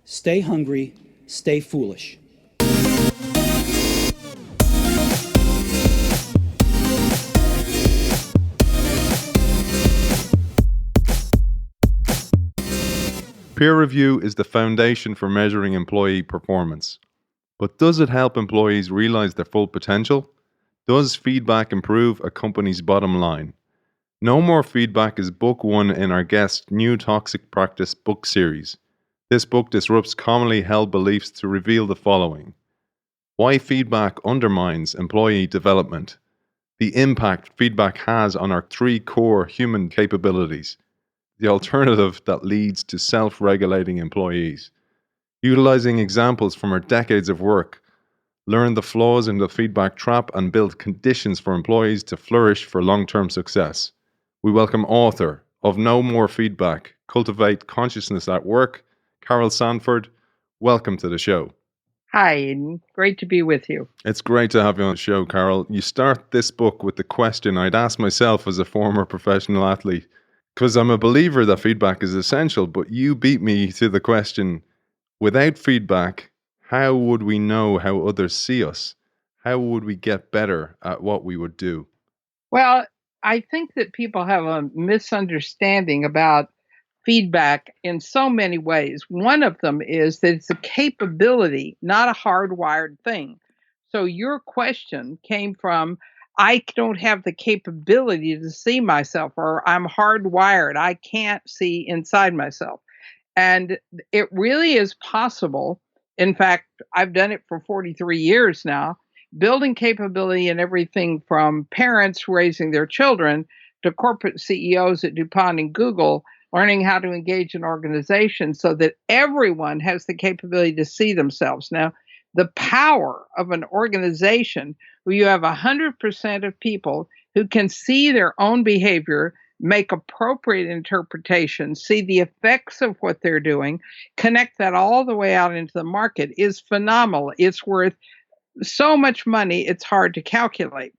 Stay hungry, stay foolish. Peer review is the foundation for measuring employee performance. But does it help employees realize their full potential? Does feedback improve a company's bottom line? No More Feedback is book one in our guest's New Toxic Practice book series. This book disrupts commonly held beliefs to reveal the following: why feedback undermines employee development, the impact feedback has on our three core human capabilities, the alternative that leads to self-regulating employees, utilizing examples from our decades of work, learn the flaws in the feedback trap and build conditions for employees to flourish for long-term success. We welcome author of No More Feedback, Cultivate Consciousness at Work, Carol Sanford. Welcome to the show. Hi, Aidan. Great to be with you. It's great to have you on the show, Carol. You start this book with the question I'd ask myself as a former professional athlete, because I'm a believer that feedback is essential, but you beat me to the question, without feedback, how would we know how others see us? How would we get better at what we would do? Well, I think that people have a misunderstanding about feedback in so many ways. One of them is that it's a capability, not a hardwired thing. So your question came from, I don't have the capability to see myself, or I'm hardwired. I can't see inside myself. And it really is possible. In fact, I've done it for 43 years now, building capability in everything from parents raising their children to corporate CEOs at DuPont and Google, learning how to engage in organizations so that everyone has the capability to see themselves. Now, the power of an organization where you have 100% of people who can see their own behavior, make appropriate interpretations, see the effects of what they're doing, connect that all the way out into the market is phenomenal. It's worth so much money, it's hard to calculate.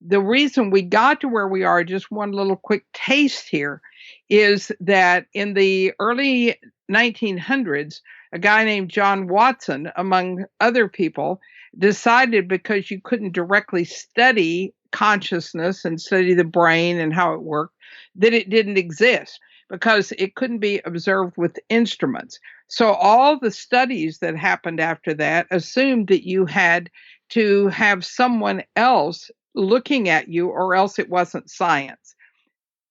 The reason we got to where we are, just one little quick taste here, is that in the early 1900s, a guy named John Watson, among other people, decided because you couldn't directly study consciousness and study the brain and how it worked, that it didn't exist because it couldn't be observed with instruments. So all the studies that happened after that assumed that you had to have someone else looking at you, or else it wasn't science.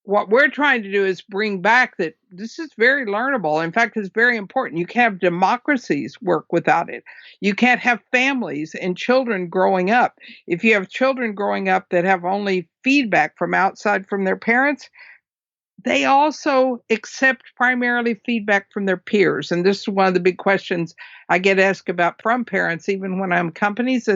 What we're trying to do is bring back that this is very learnable. In fact, it's very important. You can't have democracies work without it. You can't have families and children growing up. If you have children growing up that have only feedback from outside from their parents, they also accept primarily feedback from their peers. And this is one of the big questions I get asked about from parents, even when I'm companies.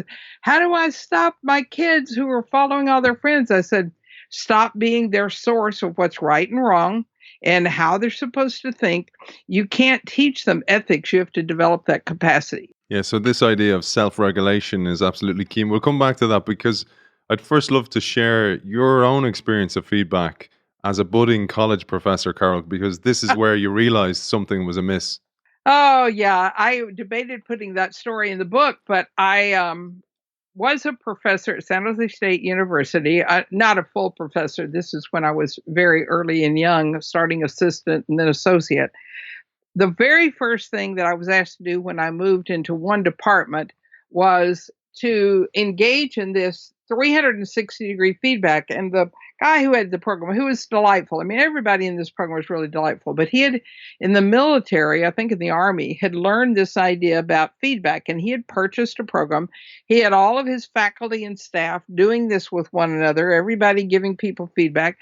How do I stop my kids who are following all their friends? I said, stop being their source of what's right and wrong and how they're supposed to think. You can't teach them ethics. You have to develop that capacity. Yeah, so this idea of self-regulation is absolutely key. We'll come back to that because I'd first love to share your own experience of feedback as a budding college professor, Carol, because this is where you realized something was amiss. Oh, yeah. I debated putting that story in the book, but I was a professor at San Jose State University, not a full professor. This is when I was very early and young, starting assistant and then associate. The very first thing that I was asked to do when I moved into one department was to engage in this 360-degree feedback. And the guy who had the program, who was delightful. I mean, everybody in this program was really delightful, but he had, in the military, I think in the Army, had learned this idea about feedback, and he had purchased a program. He had all of his faculty and staff doing this with one another, everybody giving people feedback.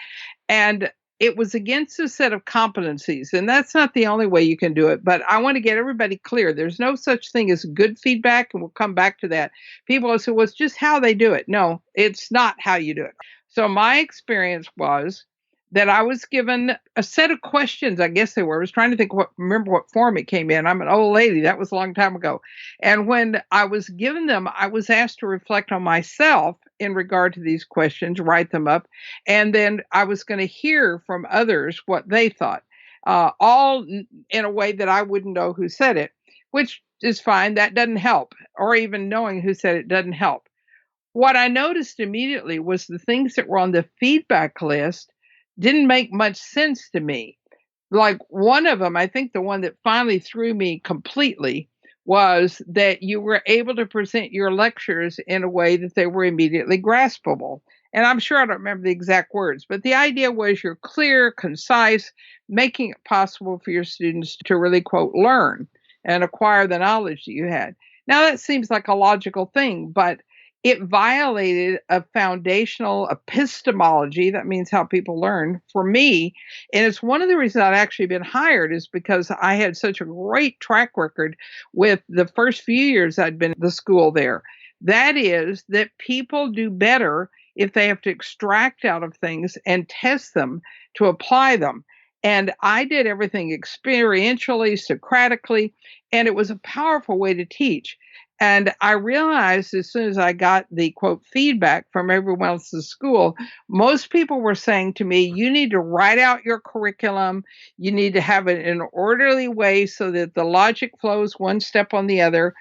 And it was against a set of competencies, and that's not the only way you can do it. But I want to get everybody clear. There's no such thing as good feedback, and we'll come back to that. People will say, well, it's just how they do it. No, it's not how you do it. So my experience was that I was given a set of questions, I guess they were. I was trying to remember what form it came in. I'm an old lady. That was a long time ago. And when I was given them, I was asked to reflect on myself in regard to these questions, write them up. And then I was going to hear from others what they thought, all in a way that I wouldn't know who said it. which is fine. That doesn't help. Or even knowing who said it doesn't help. What I noticed immediately was the things that were on the feedback list didn't make much sense to me. Like one of them, I think the one that finally threw me completely was that you were able to present your lectures in a way that they were immediately graspable. And I'm sure I don't remember the exact words, but the idea was you're clear, concise, making it possible for your students to really, quote, learn and acquire the knowledge that you had. Now, that seems like a logical thing, but it violated a foundational epistemology. That means how people learn for me. And it's one of the reasons I've actually been hired is because I had such a great track record with the first few years I'd been at the school there. That is that people do better if they have to extract out of things and test them to apply them. And I did everything experientially, Socratically, and it was a powerful way to teach. And I realized as soon as I got the quote feedback from everyone else in the school, most people were saying to me, you need to write out your curriculum. You need to have it in an orderly way so that the logic flows one step on the other.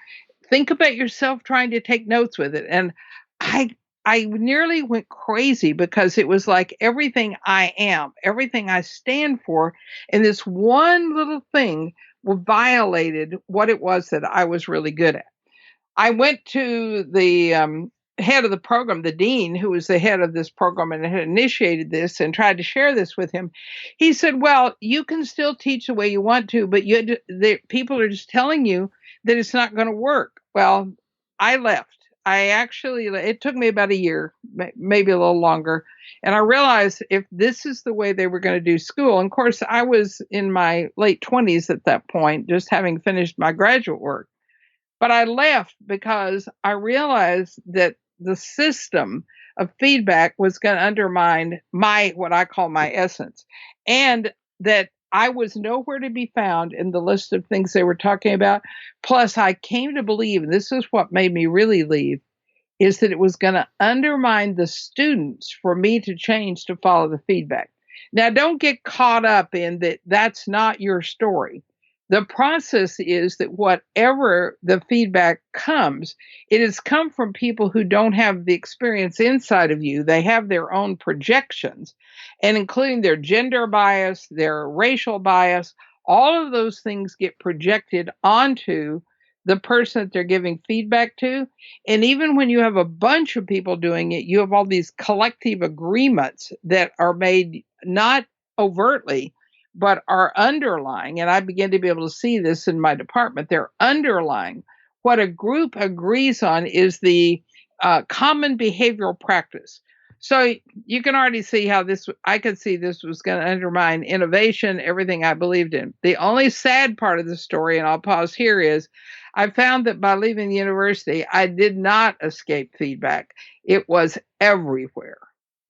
Think about yourself trying to take notes with it. And I nearly went crazy because it was like everything I am, everything I stand for, and this one little thing violated what it was that I was really good at. I went to the head of the program, the dean, who was the head of this program and had initiated this, and tried to share this with him. He said, well, you can still teach the way you want to, but people are just telling you that it's not going to work. Well, I left. It took me about a year, maybe a little longer. And I realized if this is the way they were going to do school, and of course, I was in my late 20s at that point, just having finished my graduate work. But I left because I realized that the system of feedback was going to undermine what I call my essence, and that I was nowhere to be found in the list of things they were talking about. Plus, I came to believe, and this is what made me really leave, is that it was going to undermine the students for me to change to follow the feedback. Now, don't get caught up in that. That's not your story. The process is that whatever the feedback comes, it has come from people who don't have the experience inside of you. They have their own projections, and including their gender bias, their racial bias, all of those things get projected onto the person that they're giving feedback to. And even when you have a bunch of people doing it, you have all these collective agreements that are made not overtly, but are underlying, and I begin to be able to see this in my department, they're underlying. What a group agrees on is the common behavioral practice. So you can already see how I could see this was going to undermine innovation, everything I believed in. The only sad part of the story, and I'll pause here, is I found that by leaving the university, I did not escape feedback. It was everywhere.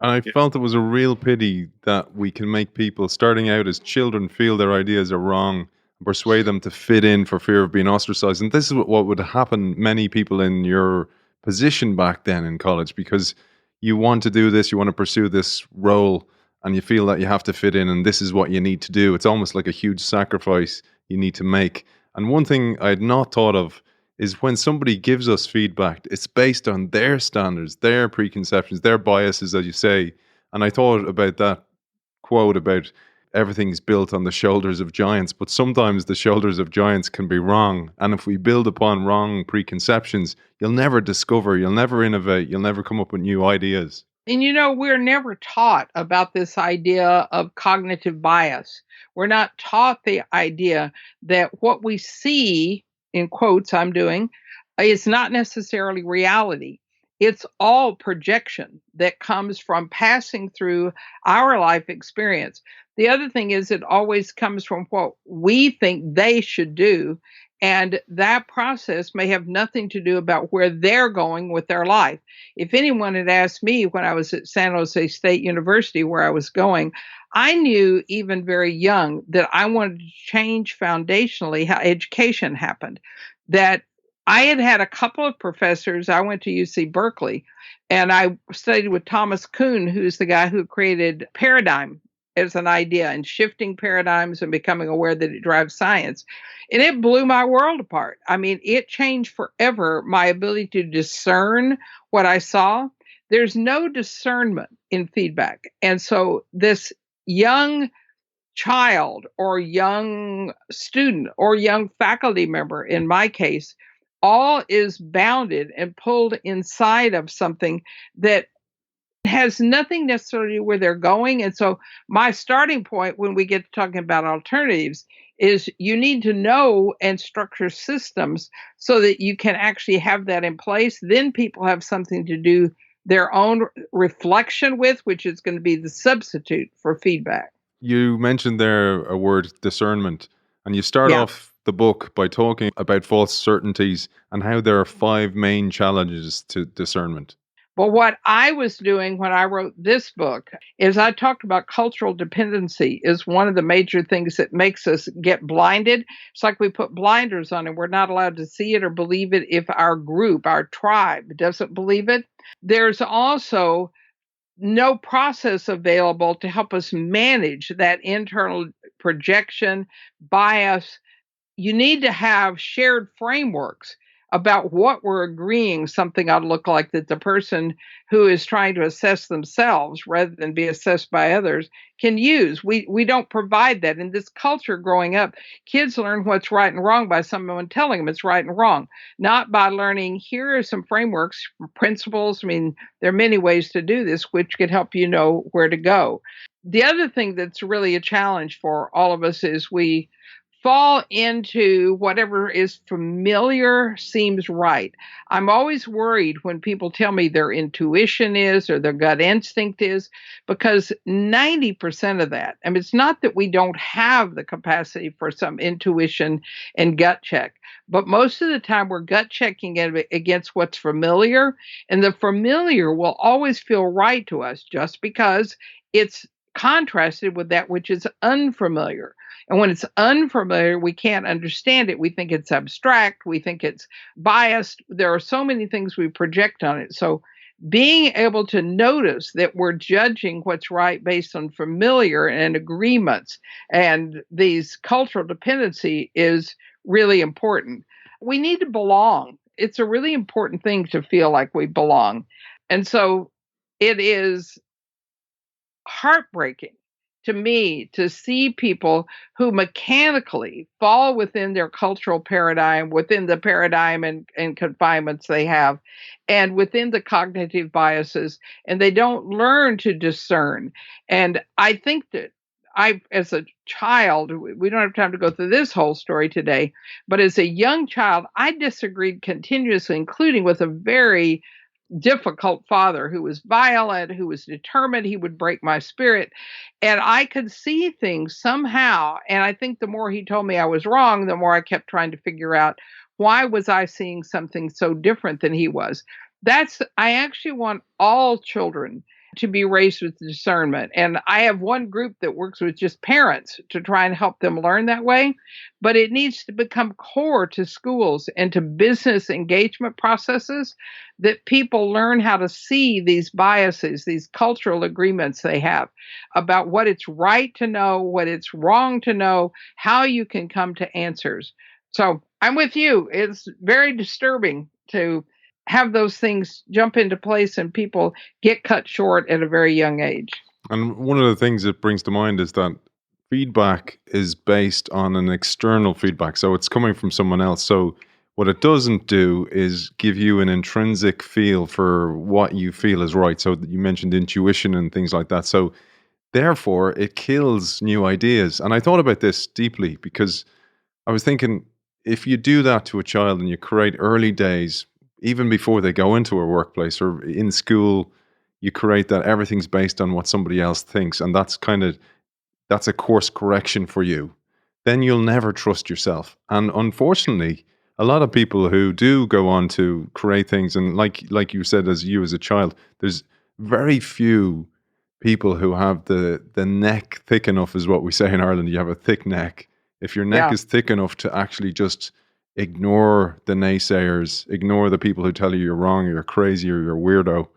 And I felt it was a real pity that we can make people starting out as children feel their ideas are wrong and persuade them to fit in for fear of being ostracized. And this is what would happen many people in your position back then in college, because you want to do this, you want to pursue this role, and you feel that you have to fit in and this is what you need to do. It's almost like a huge sacrifice you need to make. And one thing I had not thought of is when somebody gives us feedback, it's based on their standards, their preconceptions, their biases, as you say. And I thought about that quote about everything's built on the shoulders of giants, but sometimes the shoulders of giants can be wrong. And if we build upon wrong preconceptions, you'll never discover, you'll never innovate, you'll never come up with new ideas. And we're never taught about this idea of cognitive bias. We're not taught the idea that what we see, in quotes I'm doing, is not necessarily reality. It's all projection that comes from passing through our life experience. The other thing is it always comes from what we think they should do. And that process may have nothing to do about where they're going with their life. If anyone had asked me when I was at San Jose State University where I was going, I knew even very young that I wanted to change foundationally how education happened. That I had had a couple of professors. I went to UC Berkeley, and I studied with Thomas Kuhn, who's the guy who created Paradigm as an idea and shifting paradigms and becoming aware that it drives science. And it blew my world apart. I mean, it changed forever my ability to discern what I saw. There's no discernment in feedback. And so this young child or young student or young faculty member, in my case, all is bounded and pulled inside of something that has nothing necessarily where they're going. And so my starting point when we get to talking about alternatives is you need to know and structure systems so that you can actually have that in place. Then people have something to do their own reflection with, which is going to be the substitute for feedback. You mentioned there a word, discernment, and you start Yeah. off the book by talking about false certainties and how there are 5 main challenges to discernment. Well, what I was doing when I wrote this book is I talked about cultural dependency is one of the major things that makes us get blinded. It's like we put blinders on and we're not allowed to see it or believe it if our group, our tribe, doesn't believe it. There's also no process available to help us manage that internal projection, bias. You need to have shared frameworks about what we're agreeing something ought to look like that the person who is trying to assess themselves rather than be assessed by others can use. We don't provide that. In this culture growing up, kids learn what's right and wrong by someone telling them it's right and wrong, not by learning here are some frameworks, principles. I mean, there are many ways to do this, which could help you know where to go. The other thing that's really a challenge for all of us is we fall into whatever is familiar seems right. I'm always worried when people tell me their intuition is or their gut instinct is, because 90% of that, I mean, it's not that we don't have the capacity for some intuition and gut check, but most of the time we're gut checking against what's familiar, and the familiar will always feel right to us just because it's contrasted with that which is unfamiliar. And when it's unfamiliar, we can't understand it. We think it's abstract. We think it's biased. There are so many things we project on it. So being able to notice that we're judging what's right based on familiar and agreements and these cultural dependency is really important. We need to belong. It's a really important thing to feel like we belong. And so it is heartbreaking to me to see people who mechanically fall within their cultural paradigm, within the paradigm and confinements they have, and within the cognitive biases, and they don't learn to discern. And I think that as a child, we don't have time to go through this whole story today, but as a young child, I disagreed continuously, including with a very difficult father who was violent, who was determined he would break my spirit. And I could see things somehow. And I think the more he told me I was wrong, the more I kept trying to figure out why was I seeing something so different than he was. I actually want all children to be raised with discernment. And I have one group that works with just parents to try and help them learn that way. But it needs to become core to schools and to business engagement processes, that people learn how to see these biases, these cultural agreements they have about what it's right to know, what it's wrong to know, how you can come to answers. So I'm with you. It's very disturbing to have those things jump into place and people get cut short at a very young age. And one of the things it brings to mind is that feedback is based on an external feedback. So it's coming from someone else. So what it doesn't do is give you an intrinsic feel for what you feel is right. So you mentioned intuition and things like that. So therefore, it kills new ideas. And I thought about this deeply because I was thinking, if you do that to a child and you create early days, even before they go into a workplace or in school, you create that everything's based on what somebody else thinks. And that's a course correction for you. Then you'll never trust yourself. And unfortunately, a lot of people who do go on to create things, and like you said, as a child, there's very few people who have the neck thick enough, is what we say in Ireland. You have a thick neck. If your neck Yeah. is thick enough to actually just ignore the naysayers, ignore the people who tell you you're wrong, you're crazy, or you're a weirdo,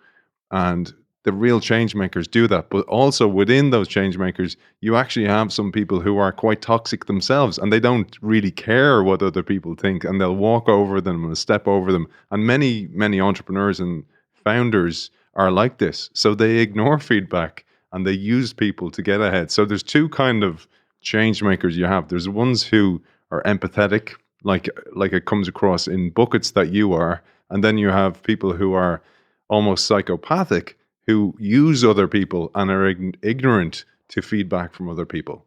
and the real change makers do that. But also within those change makers, you actually have some people who are quite toxic themselves, and they don't really care what other people think, and they'll walk over them and step over them. And many entrepreneurs and founders are like this. So they ignore feedback and they use people to get ahead. So there's two kind of change makers you have. There's ones who are empathetic, like it comes across in buckets that you are, and then you have people who are almost psychopathic, who use other people and are ignorant to feedback from other people.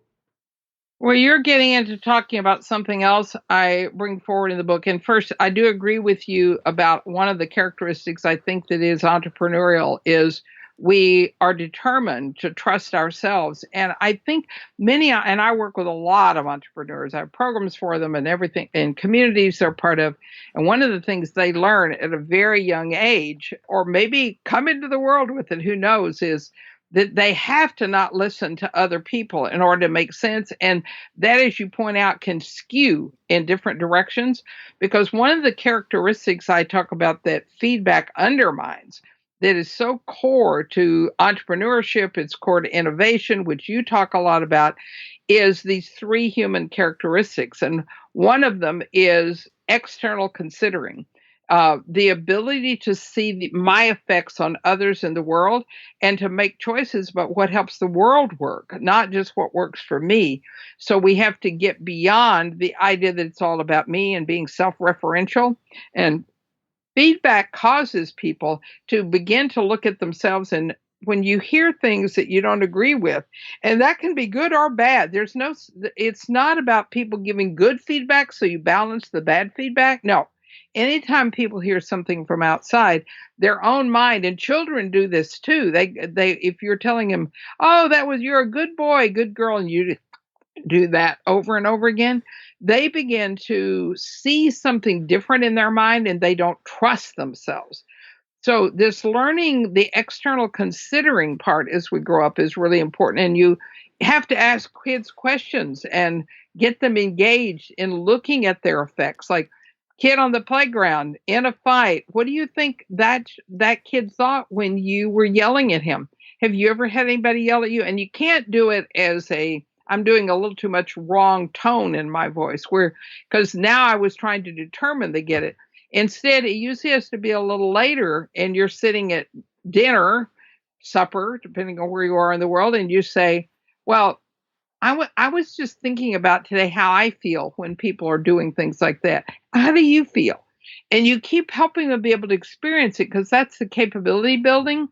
Well, you're getting into talking about something else I bring forward in the book. And first, I do agree with you about one of the characteristics I think that is entrepreneurial is we are determined to trust ourselves. And I think and I work with a lot of entrepreneurs. I have programs for them and everything, and communities they're part of. And one of the things they learn at a very young age, or maybe come into the world with it, who knows, is that they have to not listen to other people in order to make sense. And that, as you point out, can skew in different directions, because one of the characteristics I talk about that feedback undermines, that is so core to entrepreneurship, it's core to innovation, which you talk a lot about, is these three human characteristics. And one of them is external considering. The ability to see my effects on others in the world and to make choices about what helps the world work, not just what works for me. So we have to get beyond the idea that it's all about me and being self-referential. And feedback causes people to begin to look at themselves, and when you hear things that you don't agree with, and that can be good or bad, it's not about people giving good feedback so you balance the bad feedback. No. Anytime people hear something from outside their own mind, and children do this too, they if you're telling them, oh, you're a good boy, good girl, and you do that over and over again, they begin to see something different in their mind and they don't trust themselves. So this learning the external considering part as we grow up is really important. And you have to ask kids questions and get them engaged in looking at their effects. Like, kid on the playground in a fight, what do you think that kid thought when you were yelling at him? Have you ever had anybody yell at you? And you can't do it as I'm doing a little too much wrong tone in my voice, because now I was trying to determine they get it. Instead, it usually has to be a little later, and you're sitting at dinner, supper, depending on where you are in the world, and you say, well, I was just thinking about today how I feel when people are doing things like that. How do you feel? And you keep helping them be able to experience it, because that's the capability building.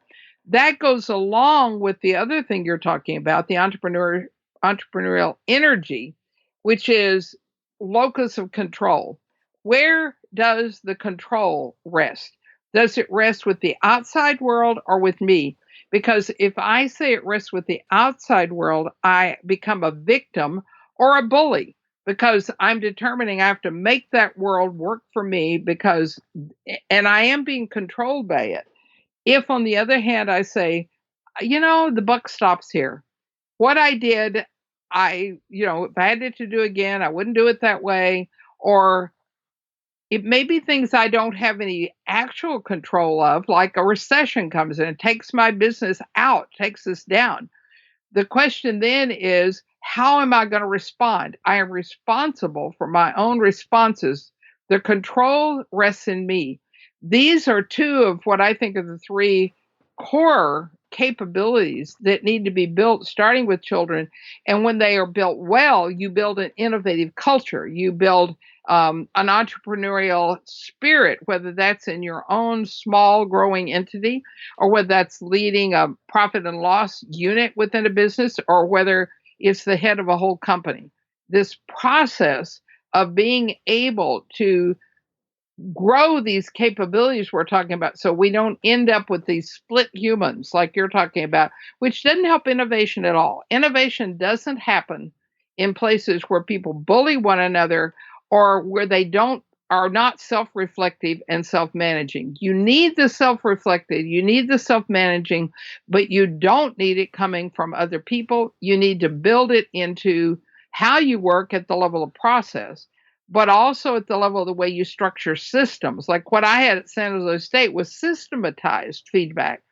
That goes along with the other thing you're talking about, the entrepreneurial energy, which is locus of control. Where does the control rest? Does it rest with the outside world or with me? Because if I say it rests with the outside world, I become a victim or a bully, because I'm determining I have to make that world work for me, and I am being controlled by it. If, on the other hand, I say, the buck stops here. What I did, if I had it to do again, I wouldn't do it that way. Or it may be things I don't have any actual control of, like a recession comes in and takes my business out, takes us down. The question then is, how am I going to respond? I am responsible for my own responses. The control rests in me. These are two of what I think are the three core capabilities that need to be built, starting with children. And when they are built well, you build an innovative culture. You build an entrepreneurial spirit, whether that's in your own small growing entity, or whether that's leading a profit and loss unit within a business, or whether it's the head of a whole company. This process of being able to grow these capabilities we're talking about, so we don't end up with these split humans like you're talking about, which doesn't help innovation at all. Innovation doesn't happen in places where people bully one another, or where they are not self-reflective and self-managing. You need the self-reflective, you need the self-managing, but you don't need it coming from other people. You need to build it into how you work at the level of process, but also at the level of the way you structure systems. Like what I had at San Jose State was systematized feedback.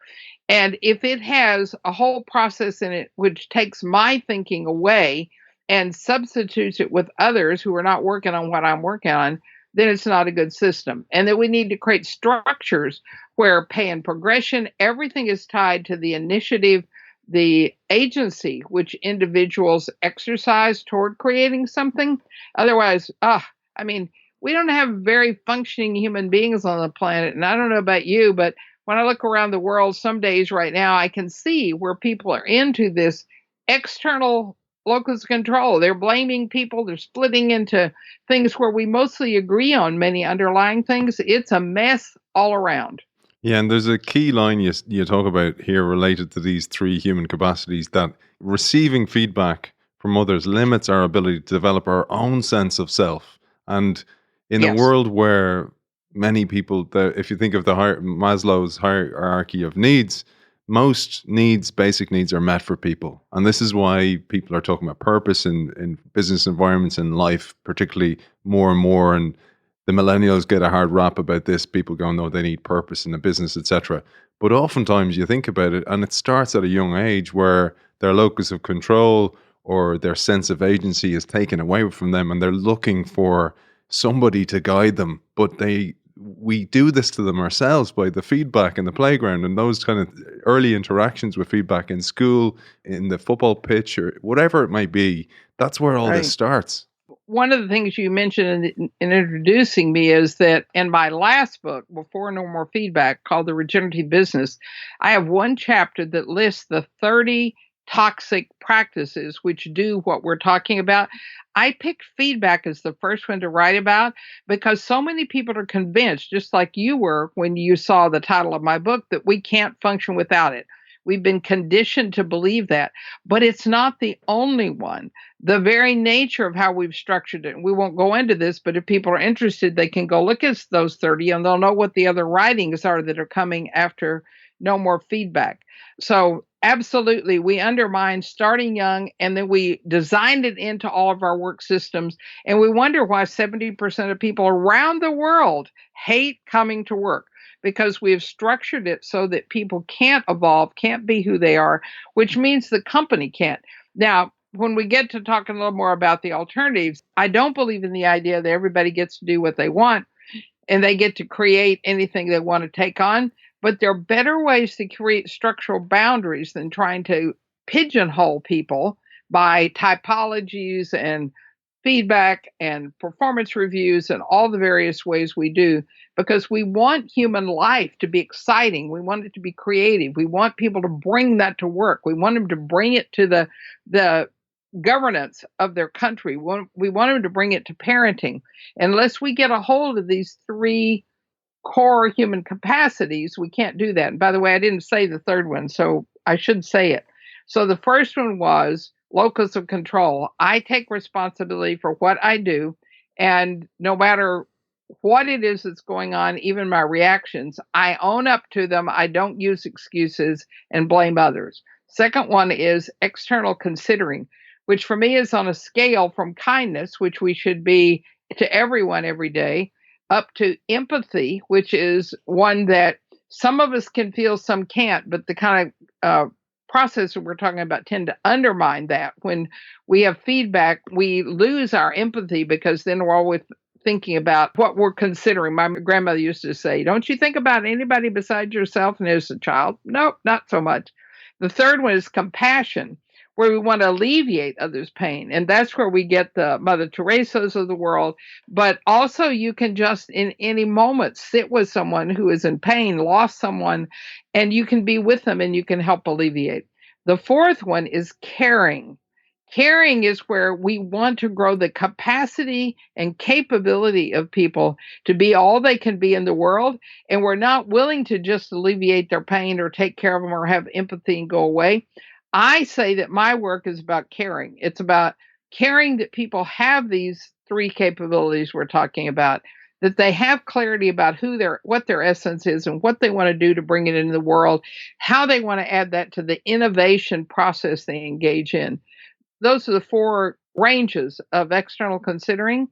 And if it has a whole process in it which takes my thinking away and substitutes it with others who are not working on what I'm working on, then it's not a good system. And that we need to create structures where pay and progression, everything is tied to the initiative, the agency which individuals exercise toward creating something. Otherwise, I mean, we don't have very functioning human beings on the planet. And I don't know about you, but when I look around the world some days right now, I can see where people are into this external locus of control. They're blaming people. They're splitting into things where we mostly agree on many underlying things. It's a mess all around. Yeah, and there's a key line you talk about here related to these three human capacities, that receiving feedback from others limits our ability to develop our own sense of self. And in a Yes. world where many people, if you think of the Maslow's hierarchy of needs, most basic needs are met for people. And this is why people are talking about purpose in business environments and life, particularly more and more. And the millennials get a hard rap about this. People go, no, they need purpose in the business, etc. But oftentimes you think about it, and it starts at a young age where their locus of control or their sense of agency is taken away from them, and they're looking for somebody to guide them. But we do this to them ourselves by the feedback in the playground and those kind of early interactions with feedback in school, in the football pitch, or whatever it might be. That's where all Right. this starts. One of the things you mentioned in introducing me is that in my last book, Before No More Feedback, called The Regenerative Business, I have one chapter that lists the 30 toxic practices which do what we're talking about. I picked feedback as the first one to write about because so many people are convinced, just like you were when you saw the title of my book, that we can't function without it. We've been conditioned to believe that, but it's not the only one. The very nature of how we've structured it, and we won't go into this, but if people are interested, they can go look at those 30 and they'll know what the other writings are that are coming after No More Feedback. So absolutely, we undermine starting young, and then we designed it into all of our work systems. And we wonder why 70% of people around the world hate coming to work, because we've structured it so that people can't evolve, can't be who they are, which means the company can't. Now, when we get to talking a little more about the alternatives, I don't believe in the idea that everybody gets to do what they want and they get to create anything they want to take on. But there are better ways to create structural boundaries than trying to pigeonhole people by typologies and feedback and performance reviews and all the various ways we do, because we want human life to be exciting. We want it to be creative. We want people to bring that to work. We want them to bring it to the governance of their country. We want them to bring it to parenting. Unless we get a hold of these three core human capacities, we can't do that. And by the way, I didn't say the third one, so I should say it. So the first one was locus of control. I take responsibility for what I do, and no matter what it is that's going on, even my reactions, I own up to them. I don't use excuses and blame others. Second one is external considering, which for me is on a scale from kindness, which we should be to everyone every day, up to empathy, which is one that some of us can feel, some can't, but the kind of process that we're talking about tend to undermine that. When we have feedback, we lose our empathy because then we're always thinking about what we're considering. My grandmother used to say, don't you think about anybody besides yourself? And as a child, nope, not so much. The third one is compassion, where we want to alleviate others' pain. And that's where we get the Mother Teresa's of the world. But also you can just in any moment sit with someone who is in pain, lost someone, and you can be with them and you can help alleviate. The fourth one is caring. Caring is where we want to grow the capacity and capability of people to be all they can be in the world. And we're not willing to just alleviate their pain or take care of them or have empathy and go away. I say that my work is about caring. It's about caring that people have these three capabilities we're talking about, that they have clarity about what their essence is and what they want to do to bring it into the world, how they want to add that to the innovation process they engage in. Those are the four ranges of external considering.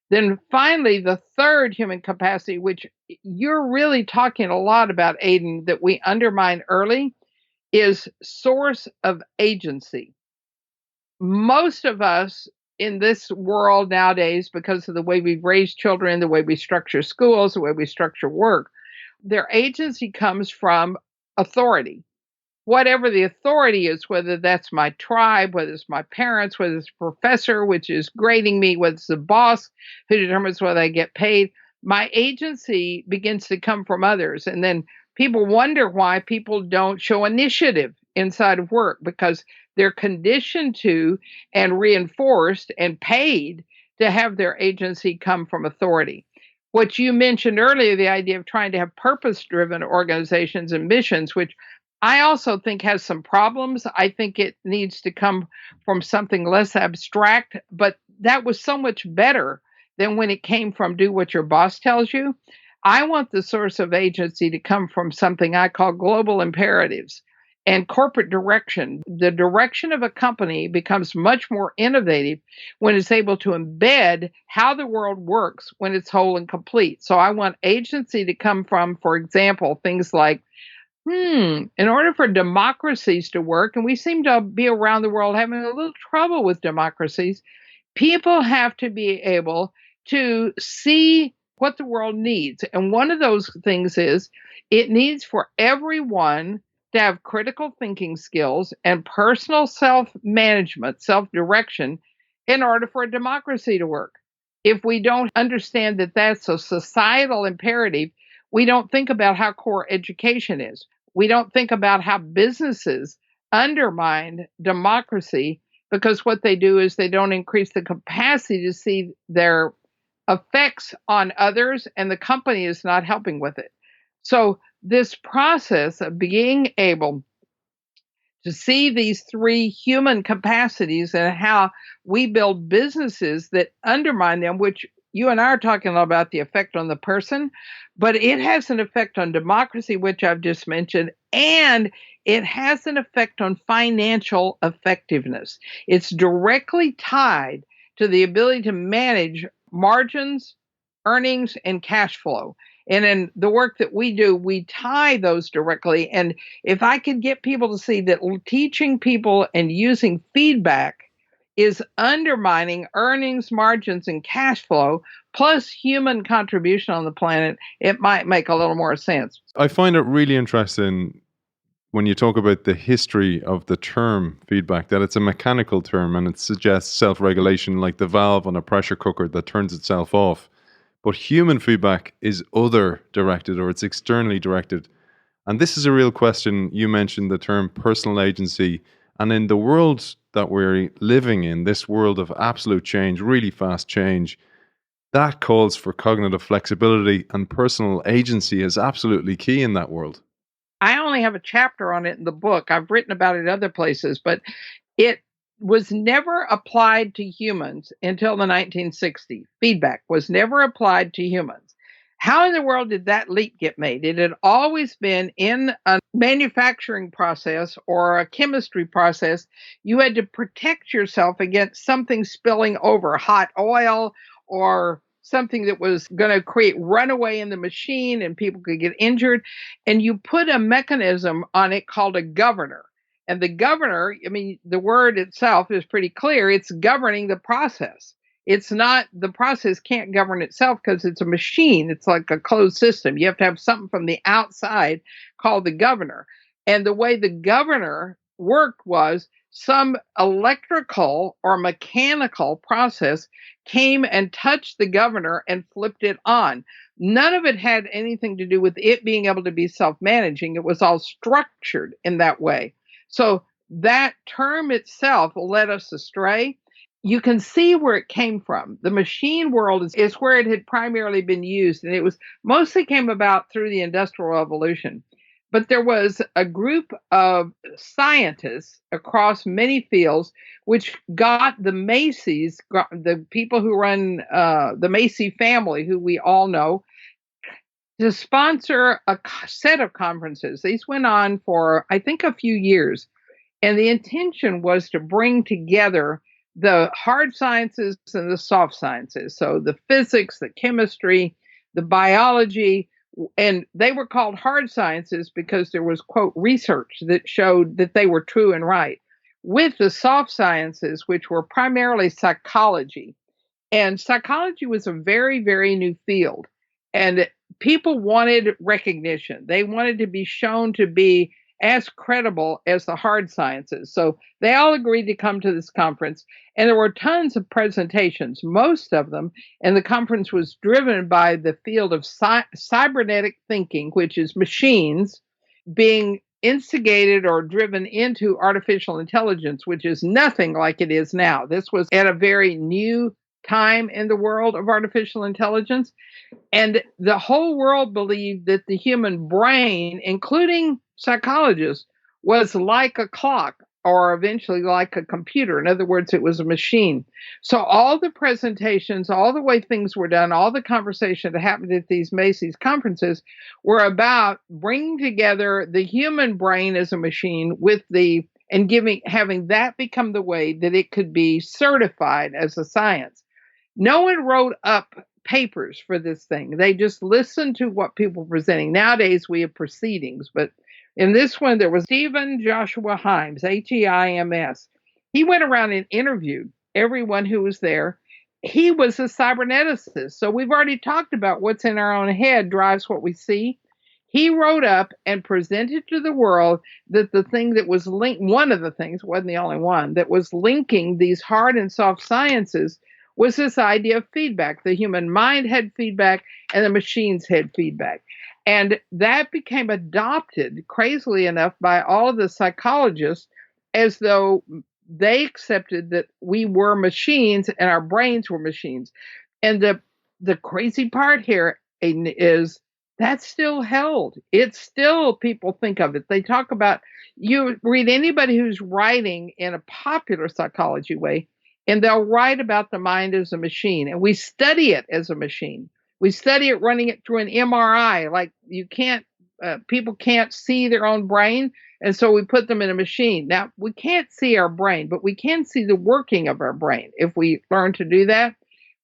Then finally, the third human capacity, which you're really talking a lot about, Aiden, that we undermine early, is source of agency. Most of us in this world nowadays, because of the way we've raised children, the way we structure schools, the way we structure work, their agency comes from authority. Whatever the authority is, whether that's my tribe, whether it's my parents, whether it's a professor, which is grading me, whether it's the boss who determines whether I get paid, my agency begins to come from others. And then people wonder why people don't show initiative inside of work, because they're conditioned to and reinforced and paid to have their agency come from authority. What you mentioned earlier, the idea of trying to have purpose driven organizations and missions, which I also think has some problems. I think it needs to come from something less abstract, but that was so much better than when it came from do what your boss tells you. I want the source of agency to come from something I call global imperatives and corporate direction. The direction of a company becomes much more innovative when it's able to embed how the world works when it's whole and complete. So I want agency to come from, for example, things like, in order for democracies to work, and we seem to be around the world having a little trouble with democracies, people have to be able to see what the world needs. And one of those things is it needs for everyone to have critical thinking skills and personal self management, self direction, in order for a democracy to work. If we don't understand that that's a societal imperative, we don't think about how core education is. We don't think about how businesses undermine democracy, because what they do is they don't increase the capacity to see their effects on others, and the company is not helping with it. So, this process of being able to see these three human capacities and how we build businesses that undermine them, which you and I are talking about the effect on the person, but it has an effect on democracy, which I've just mentioned, and it has an effect on financial effectiveness. It's directly tied to the ability to manage margins, earnings, and cash flow. And in the work that we do, we tie those directly. And if I could get people to see that teaching people and using feedback is undermining earnings, margins, and cash flow, plus human contribution on the planet, it might make a little more sense. I find it really interesting when you talk about the history of the term feedback, that it's a mechanical term and it suggests self-regulation, like the valve on a pressure cooker that turns itself off. But human feedback is other directed, or it's externally directed. And this is a real question. You mentioned the term personal agency. And in the world that we're living in, this world of absolute change, really fast change, that calls for cognitive flexibility, and personal agency is absolutely key in that world. I only have a chapter on it in the book. I've written about it other places, but it was never applied to humans until the 1960s. Feedback was never applied to humans. How in the world did that leap get made? It had always been in a manufacturing process or a chemistry process. You had to protect yourself against something spilling over, hot oil or something that was going to create runaway in the machine and people could get injured. And you put a mechanism on it called a governor. And the governor, I mean, the word itself is pretty clear. It's governing the process. It's not, the process can't govern itself because it's a machine. It's like a closed system. You have to have something from the outside called the governor. And the way the governor worked was some electrical or mechanical process came and touched the governor and flipped it on. None of it had anything to do with it being able to be self-managing. It was all structured in that way. So that term itself led us astray. You can see where it came from. The machine world is where it had primarily been used, and it was mostly came about through the Industrial Revolution. But there was a group of scientists across many fields which got the Macy's, the people who run the Macy family, who we all know, to sponsor a set of conferences. These went on for, I think, a few years. And the intention was to bring together the hard sciences and the soft sciences. So the physics, the chemistry, the biology, And they were called hard sciences because there was, quote, research that showed that they were true and right. With the soft sciences, which were primarily psychology, and psychology was a very, very new field. And people wanted recognition. They wanted to be shown to be as credible as the hard sciences. So they all agreed to come to this conference. And there were tons of presentations, most of them. And the conference was driven by the field of cybernetic thinking, which is machines being instigated or driven into artificial intelligence, which is nothing like it is now. This was at a very new time in the world of artificial intelligence. And the whole world believed that the human brain, including psychologists, was like a clock or eventually like a computer. In other words, it was a machine. So all the presentations, all the way things were done, all the conversation that happened at these Macy's conferences were about bringing together the human brain as a machine with the and having that become the way that it could be certified as a science. No one wrote up papers for this thing. They just listened to what people were presenting. Nowadays, we have proceedings, but in this one, there was Stephen Joshua Himes, Heims. He went around and interviewed everyone who was there. He was a cyberneticist. So we've already talked about what's in our own head drives what we see. He wrote up and presented to the world that the thing that was linked, one of the things, wasn't the only one, that was linking these hard and soft sciences was this idea of feedback. The human mind had feedback and the machines had feedback. And that became adopted, crazily enough, by all of the psychologists as though they accepted that we were machines and our brains were machines. And the crazy part here, Aiden, is that's still held. It's still, people think of it. They talk about, you read anybody who's writing in a popular psychology way, and they'll write about the mind as a machine. And we study it as a machine. We study it running it through an MRI. Like people can't see their own brain. And so we put them in a machine. Now, we can't see our brain, but we can see the working of our brain if we learn to do that.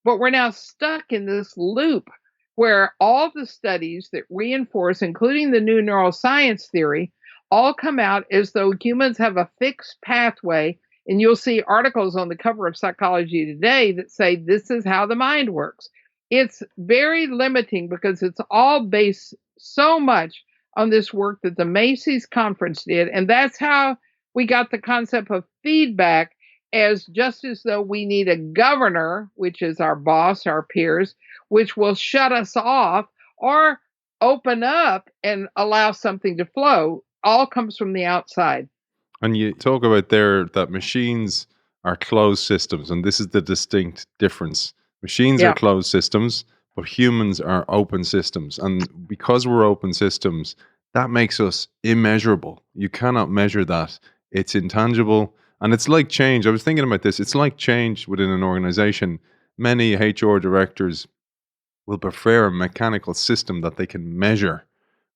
But we're now stuck in this loop where all the studies that reinforce, including the new neuroscience theory, all come out as though humans have a fixed pathway. And you'll see articles on the cover of Psychology Today that say this is how the mind works. It's very limiting because it's all based so much on this work that the Macy's conference did. And that's how we got the concept of feedback, as just as though we need a governor, which is our boss, our peers, which will shut us off or open up and allow something to flow, all comes from the outside. And you talk about there that machines are closed systems, and this is the distinct difference. Machines are closed systems, but humans are open systems. And because we're open systems, that makes us immeasurable. You cannot measure that. It's intangible. And it's like change. I was thinking about this. It's like change within an organization. Many HR directors will prefer a mechanical system that they can measure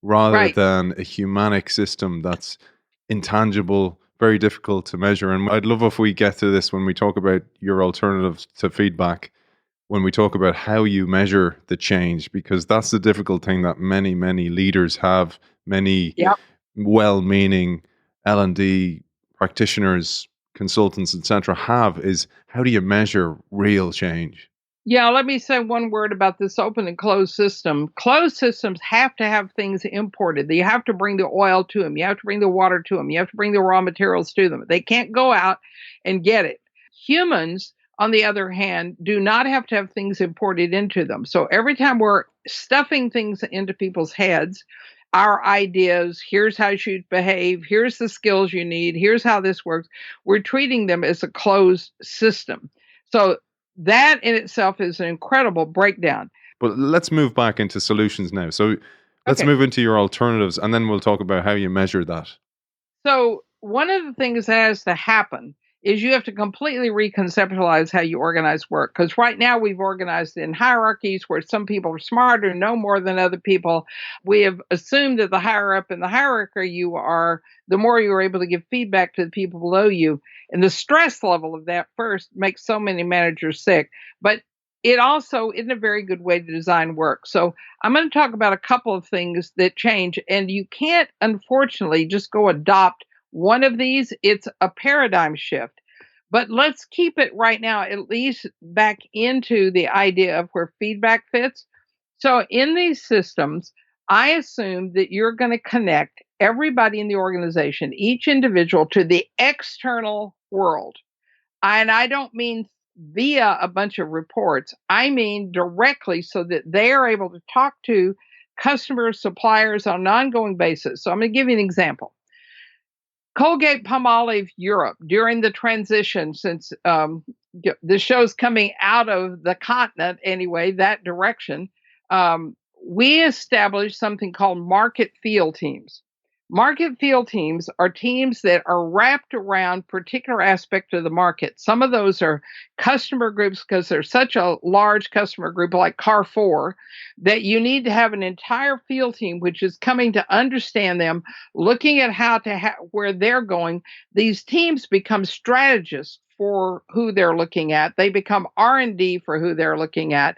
rather than a humanic system that's intangible, very difficult to measure. And I'd love if we get to this when we talk about your alternatives to feedback, when we talk about how you measure the change, because that's the difficult thing that many, many leaders have, many well-meaning L&D practitioners, consultants, etc. have, is how do you measure real change? Yeah, let me say one word about this open and closed system. Closed systems have to have things imported. You have to bring the oil to them. You have to bring the water to them. You have to bring the raw materials to them. They can't go out and get it. Humans, on the other hand, do not have to have things imported into them. So every time we're stuffing things into people's heads, our ideas, here's how you should behave, here's the skills you need, here's how this works, we're treating them as a closed system. So that in itself is an incredible breakdown. But let's move back into solutions now. So let's move into your alternatives, and then we'll talk about how you measure that. So one of the things that has to happen is you have to completely reconceptualize how you organize work. Because right now we've organized in hierarchies where some people are smarter, know more than other people. We have assumed that the higher up in the hierarchy you are, the more you're able to give feedback to the people below you. And the stress level of that first makes so many managers sick. But it also isn't a very good way to design work. So I'm going to talk about a couple of things that change, and you can't, unfortunately, just go adopt one of these. It's a paradigm shift. But let's keep it right now, at least back into the idea of where feedback fits. So in these systems, I assume that you're going to connect everybody in the organization, each individual, to the external world. And I don't mean via a bunch of reports. I mean directly so that they are able to talk to customers, suppliers on an ongoing basis. So I'm going to give you an example. Colgate Palmolive Europe during the transition, since the show's coming out of the continent anyway, that direction, we established something called market field teams. Market field teams are teams that are wrapped around particular aspect of the market. Some of those are customer groups because there's such a large customer group like Carrefour that you need to have an entire field team which is coming to understand them, looking at how to where they're going. These teams become strategists for who they're looking at. They become R&D for who they're looking at.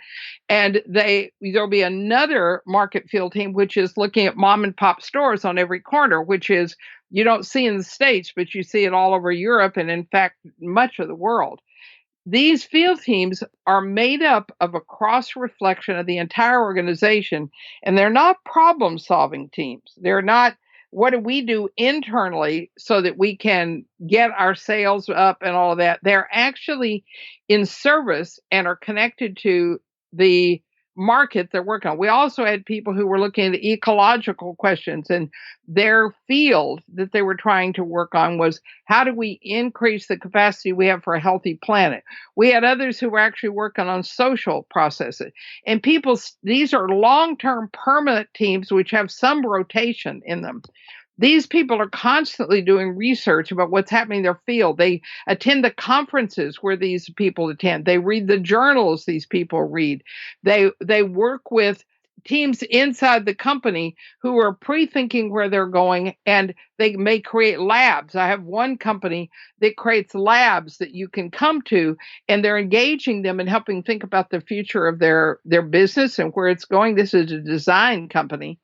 And there'll be another market field team which is looking at mom and pop stores on every corner, which is you don't see in the States, but you see it all over Europe and in fact much of the world. These field teams are made up of a cross reflection of the entire organization, and they're not problem solving teams. They're not, what do we do internally so that we can get our sales up and all of that. They're actually in service and are connected to the market they're working on. We also had people who were looking at ecological questions, and their field that they were trying to work on was how do we increase the capacity we have for a healthy planet. We had others who were actually working on social processes. And these are long-term permanent teams which have some rotation in them. These people are constantly doing research about what's happening in their field. They attend the conferences where these people attend. They read the journals these people read. They work with teams inside the company who are pre-thinking where they're going, and they may create labs. I have one company that creates labs that you can come to, and they're engaging them and helping think about the future of their business and where it's going. This is a design company.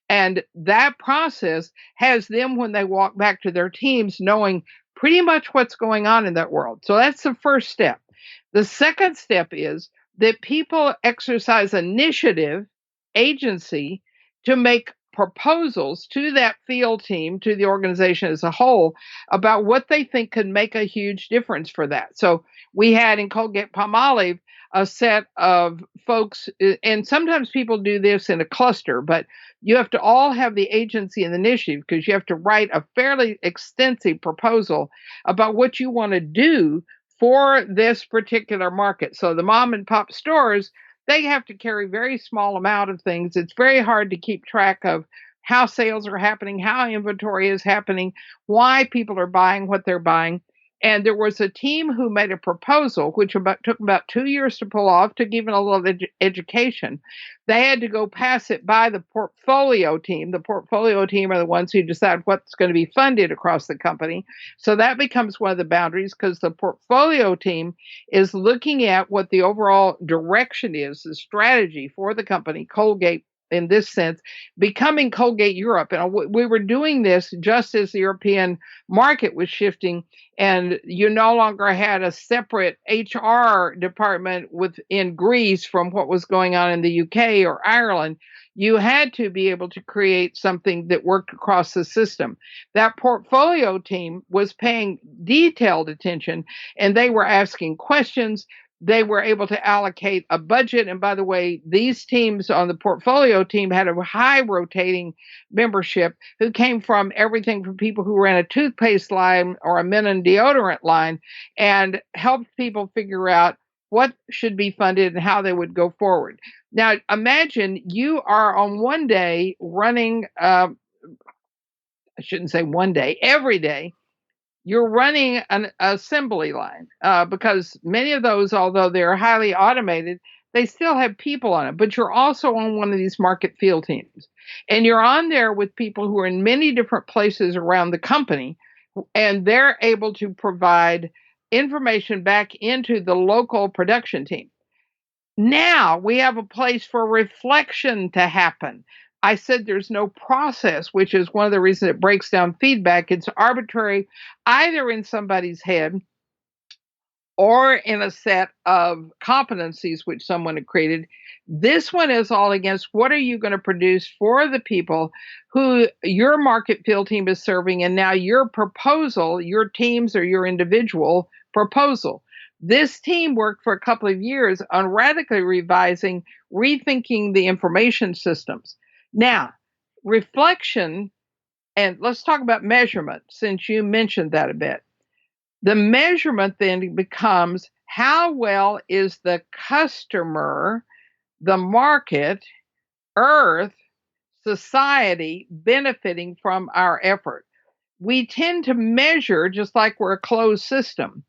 And that process has them, when they walk back to their teams, knowing pretty much what's going on in that world. So that's the first step. The second step is that people exercise initiative, agency, to make proposals to that field team, to the organization as a whole, about what they think could make a huge difference for that. So we had in Colgate Palmolive a set of folks, and sometimes people do this in a cluster, but you have to all have the agency and the initiative because you have to write a fairly extensive proposal about what you want to do for this particular market. So the mom and pop stores, they have to carry very small amount of things. It's very hard to keep track of how sales are happening, how inventory is happening, why people are buying what they're buying. And there was a team who made a proposal, which took about 2 years to pull off, took even a little education. They had to go pass it by the portfolio team. The portfolio team are the ones who decide what's going to be funded across the company. So that becomes one of the boundaries because the portfolio team is looking at what the overall direction is, the strategy for the company, Colgate in this sense, becoming Colgate Europe. And we were doing this just as the European market was shifting, and you no longer had a separate HR department in Greece from what was going on in the UK or Ireland. You had to be able to create something that worked across the system. That portfolio team was paying detailed attention, and they were asking questions. They were able to allocate a budget. And by the way, these teams on the portfolio team had a high rotating membership who came from everything from people who ran a toothpaste line or a men and deodorant line, and helped people figure out what should be funded and how they would go forward. Now, imagine you are on one day running, I shouldn't say one day, every day, you're running an assembly line because many of those, although they're highly automated, they still have people on it. But you're also on one of these market field teams. And you're on there with people who are in many different places around the company, and they're able to provide information back into the local production team. Now we have a place for reflection to happen. I said there's no process, which is one of the reasons it breaks down feedback. It's arbitrary, either in somebody's head or in a set of competencies which someone had created. This one is all against what are you going to produce for the people who your market field team is serving, and now your proposal, your team's or your individual proposal. This team worked for a couple of years on radically revising, rethinking the information systems. Now, reflection, and let's talk about measurement since you mentioned that a bit. The measurement then becomes how well is the customer, the market, earth, society benefiting from our effort. We tend to measure just like we're a closed system.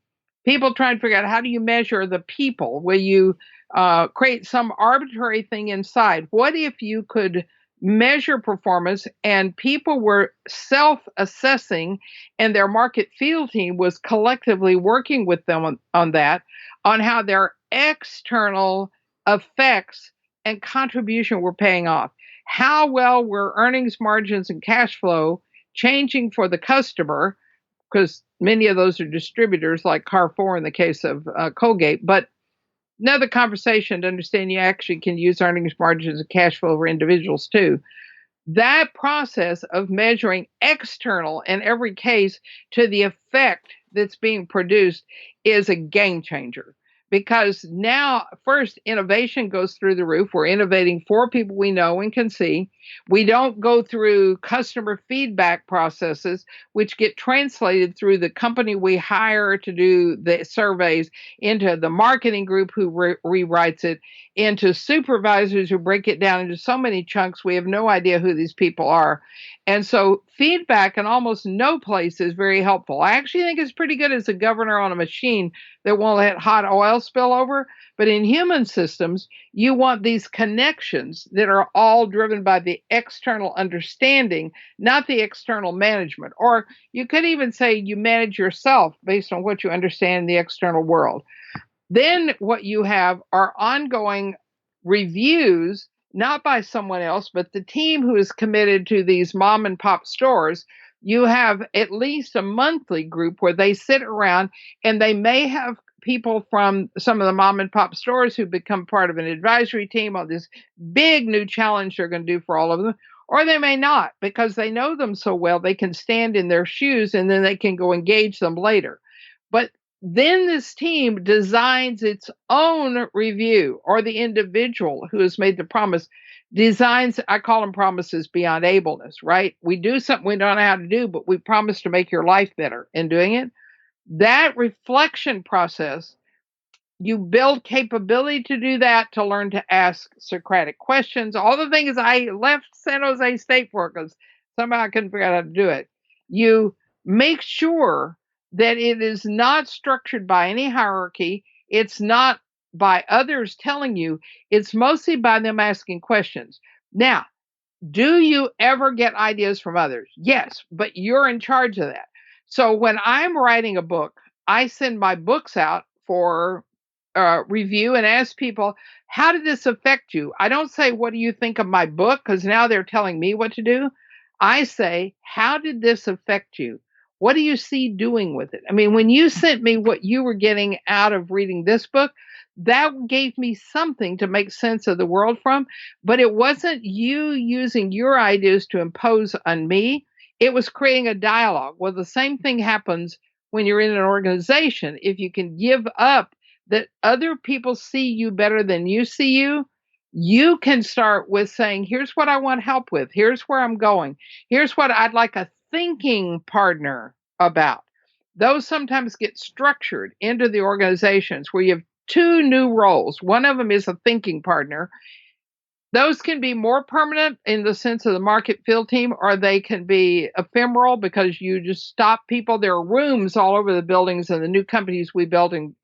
People try and figure out how do you measure the people? Will you create some arbitrary thing inside? What if you could measure performance and people were self-assessing and their market field team was collectively working with them on that, on how their external effects and contribution were paying off? How well were earnings margins and cash flow changing for the customer? Because many of those are distributors like Carrefour in the case of Colgate. But another conversation to understand you actually can use earnings margins and cash flow for individuals too. That process of measuring external in every case to the effect that's being produced is a game changer. Because now, first, innovation goes through the roof. We're innovating for people we know and can see. We don't go through customer feedback processes, which get translated through the company we hire to do the surveys, into the marketing group who rewrites it, into supervisors who break it down into so many chunks we have no idea who these people are. And so feedback in almost no place is very helpful. I actually think it's pretty good as a governor on a machine that won't let hot oil spill over. But in human systems, you want these connections that are all driven by the external understanding, not the external management. Or you could even say you manage yourself based on what you understand in the external world. Then what you have are ongoing reviews, not by someone else, but the team who is committed to these mom and pop stores. You have at least a monthly group where they sit around and they may have people from some of the mom and pop stores who become part of an advisory team on this big new challenge they're going to do for all of them. Or they may not, because they know them so well, they can stand in their shoes and then they can go engage them later. But then this team designs its own review, or the individual who has made the promise designs, I call them promises beyond ableness, right? We do something we don't know how to do, but we promise to make your life better in doing it. That reflection process, you build capability to do that, to learn to ask Socratic questions, all the things I left San Jose State for because somehow I couldn't figure out how to do it. You make sure that it is not structured by any hierarchy. It's not by others telling you. It's mostly by them asking questions. Now, do you ever get ideas from others? Yes, but you're in charge of that. So when I'm writing a book, I send my books out for review and ask people, how did this affect you? I don't say, what do you think of my book? Because now they're telling me what to do. I say, how did this affect you? What do you see doing with it? I mean, when you sent me what you were getting out of reading this book, that gave me something to make sense of the world from, but it wasn't you using your ideas to impose on me. It was creating a dialogue. Well, the same thing happens when you're in an organization. If you can give up that other people see you better than you see you, you can start with saying, here's what I want help with. Here's where I'm going. Here's what I'd like a thinking partner about. Those sometimes get structured into the organizations where you have two new roles. One of them is a thinking partner. Those can be more permanent in the sense of the market field team, or they can be ephemeral because you just stop people. There are rooms all over the buildings and the new companies we built in,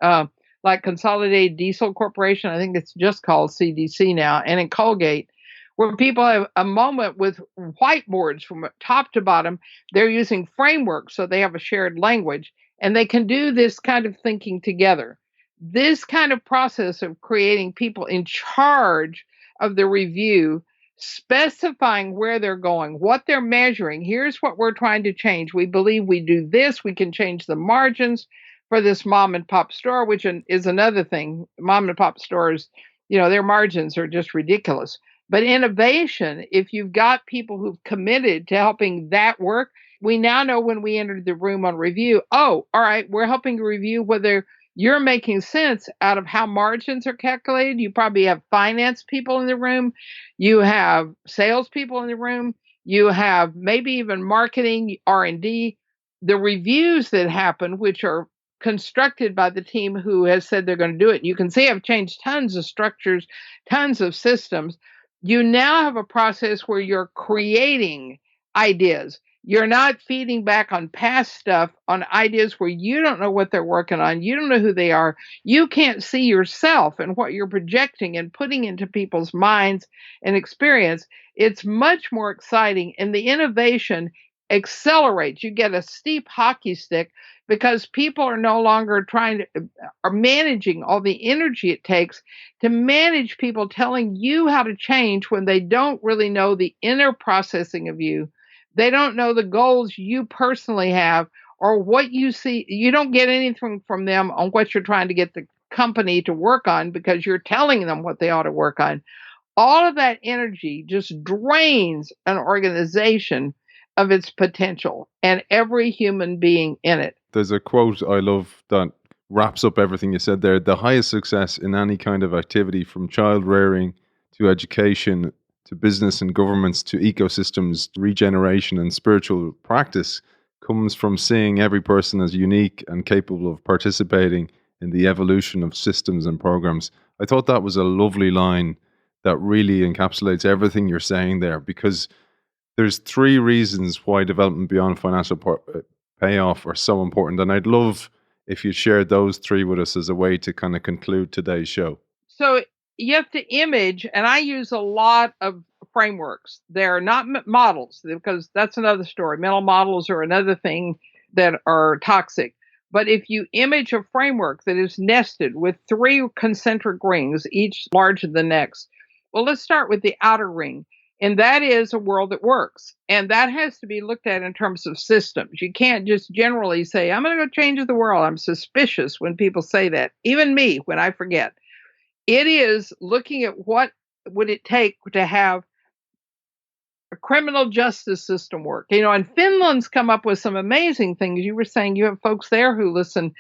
like Consolidated Diesel Corporation. I think it's just called CDC now, and in Colgate, where people have a moment with whiteboards from top to bottom. They're using frameworks, so they have a shared language, and they can do this kind of thinking together. This kind of process of creating people in charge of the review, specifying where they're going, what they're measuring. Here's what we're trying to change. We believe we do this. We can change the margins for this mom and pop store, which is another thing. Mom and pop stores, their margins are just ridiculous. But innovation, if you've got people who've committed to helping that work, we now know when we entered the room on review, oh, all right, we're helping to review whether you're making sense out of how margins are calculated. You probably have finance people in the room. You have salespeople in the room. You have maybe even marketing, R&D. The reviews that happen, which are constructed by the team who has said they're going to do it. You can see I've changed tons of structures, tons of systems. You now have a process where you're creating ideas. You're not feeding back on past stuff, on ideas where you don't know what they're working on. You don't know who they are. You can't see yourself and what you're projecting and putting into people's minds and experience. It's much more exciting, and the innovation accelerates. You get a steep hockey stick because people are no longer are managing all the energy it takes to manage people telling you how to change when they don't really know the inner processing of you. They don't know the goals you personally have or what you see. You don't get anything from them on what you're trying to get the company to work on because you're telling them what they ought to work on. All of that energy just drains an organization of its potential and every human being in it. There's a quote I love that wraps up everything you said there. The highest success in any kind of activity, from child rearing to education to business and governments to ecosystems, regeneration and spiritual practice, comes from seeing every person as unique and capable of participating in the evolution of systems and programs. I thought that was a lovely line that really encapsulates everything you're saying there, because there's three reasons why development beyond financial payoff are so important. And I'd love if you shared those three with us as a way to kind of conclude today's show. So you have to image, and I use a lot of frameworks. They're not models, because that's another story. Mental models are another thing that are toxic. But if you image a framework that is nested with three concentric rings, each larger than the next, well, let's start with the outer ring. And that is a world that works. And that has to be looked at in terms of systems. You can't just generally say, I'm going to go change the world. I'm suspicious when people say that. Even me, when I forget. It is looking at what would it take to have a criminal justice system work. And Finland's come up with some amazing things. You were saying you have folks there who listen.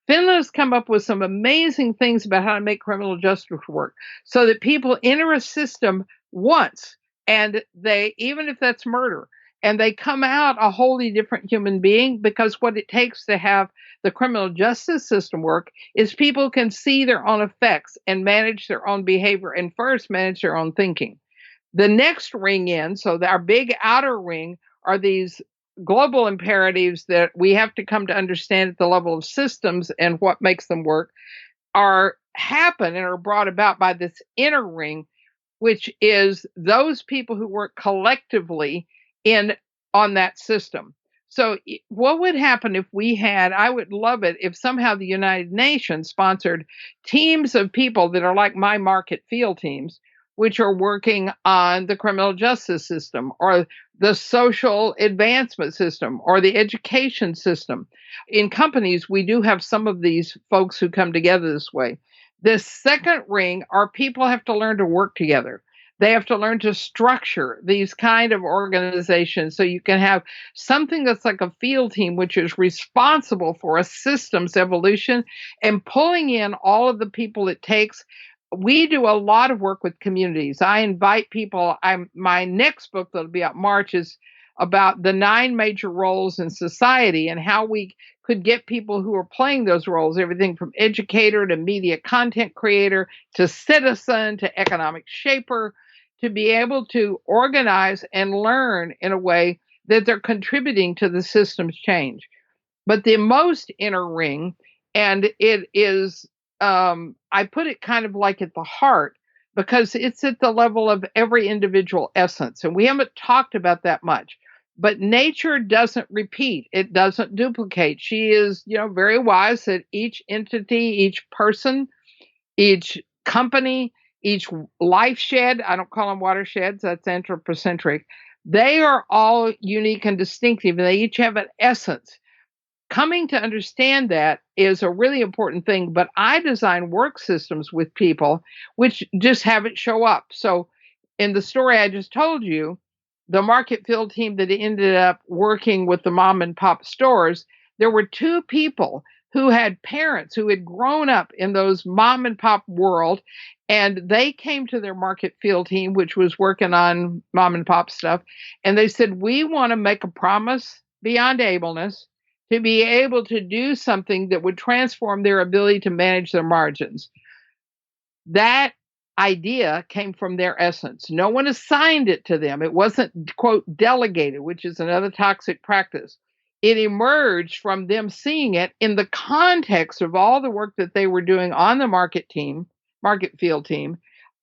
Finland's come up with some amazing things about how to make criminal justice work so that people enter a system once, and they, even if that's murder, and they come out a wholly different human being, because what it takes to have the criminal justice system work is people can see their own effects and manage their own behavior, and first manage their own thinking. The next ring in, so our big outer ring, are these global imperatives that we have to come to understand at the level of systems and what makes them work, happen and are brought about by this inner ring, which is those people who work collectively on that system. So what would happen if I would love it if somehow the United Nations sponsored teams of people that are like my market field teams, which are working on the criminal justice system or the social advancement system or the education system. In companies, we do have some of these folks who come together this way. The second ring are people have to learn to work together. They have to learn to structure these kind of organizations so you can have something that's like a field team, which is responsible for a systems evolution and pulling in all of the people it takes. We do a lot of work with communities. I invite people. My next book that'll be out March is about the 9 major roles in society and how we could get people who are playing those roles, everything from educator to media content creator to citizen to economic shaper, to be able to organize and learn in a way that they're contributing to the system's change. But the most inner ring, and it is, I put it kind of like at the heart, because it's at the level of every individual essence. And we haven't talked about that much. But nature doesn't repeat. It doesn't duplicate. She is, very wise that each entity, each person, each company, each life shed, I don't call them watersheds, that's anthropocentric. They are all unique and distinctive, and they each have an essence. Coming to understand that is a really important thing, but I design work systems with people which just have it show up. So in the story I just told you, the market field team that ended up working with the mom and pop stores, there were two people who had parents who had grown up in those mom and pop world, and they came to their market field team, which was working on mom and pop stuff, and they said, we want to make a promise beyond ableness to be able to do something that would transform their ability to manage their margins. That idea came from their essence. No one assigned it to them. It wasn't, quote, delegated, which is another toxic practice. It emerged from them seeing it in the context of all the work that they were doing on the market field team,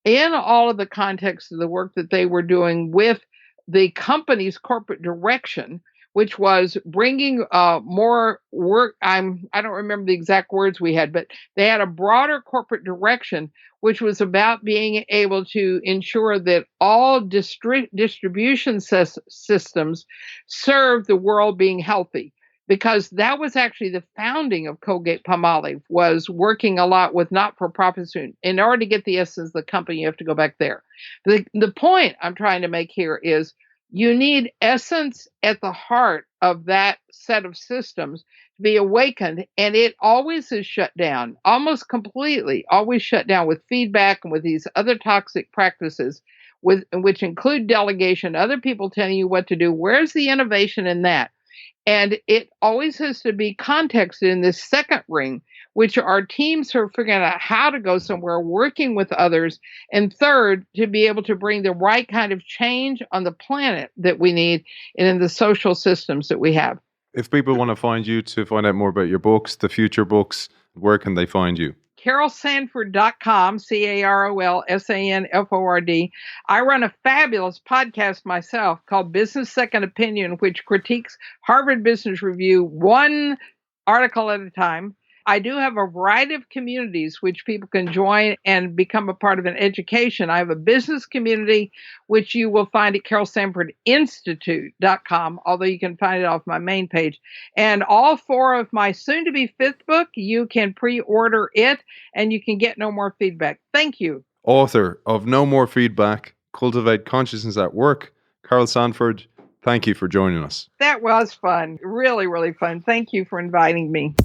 in all of the context of the work that they were doing with the company's corporate direction, which was bringing more work. I don't remember the exact words we had, but they had a broader corporate direction, which was about being able to ensure that all distribution systems serve the world being healthy. Because that was actually the founding of Colgate-Palmolive, was working a lot with not-for-profits. In order to get the essence of the company, you have to go back there. The point I'm trying to make here is you need essence at the heart of that set of systems to be awakened, and it always is shut down, almost completely, always shut down with feedback and with these other toxic practices, which include delegation, other people telling you what to do. Where's the innovation in that? And it always has to be contexted in this second ring, which are teams who are figuring out how to go somewhere, working with others. And third, to be able to bring the right kind of change on the planet that we need and in the social systems that we have. If people want to find you to find out more about your books, the future books, where can they find you? CarolSanford.com, CarolSanford. I run a fabulous podcast myself called Business Second Opinion, which critiques Harvard Business Review one article at a time. I do have a variety of communities which people can join and become a part of an education. I have a business community, which you will find at CarolSanfordInstitute.com, although you can find it off my main page. And all four of my soon-to-be fifth book, you can pre-order it, and you can get No More Feedback. Thank you. Author of No More Feedback, Cultivate Consciousness at Work, Carol Sanford, thank you for joining us. That was fun. Really, really fun. Thank you for inviting me.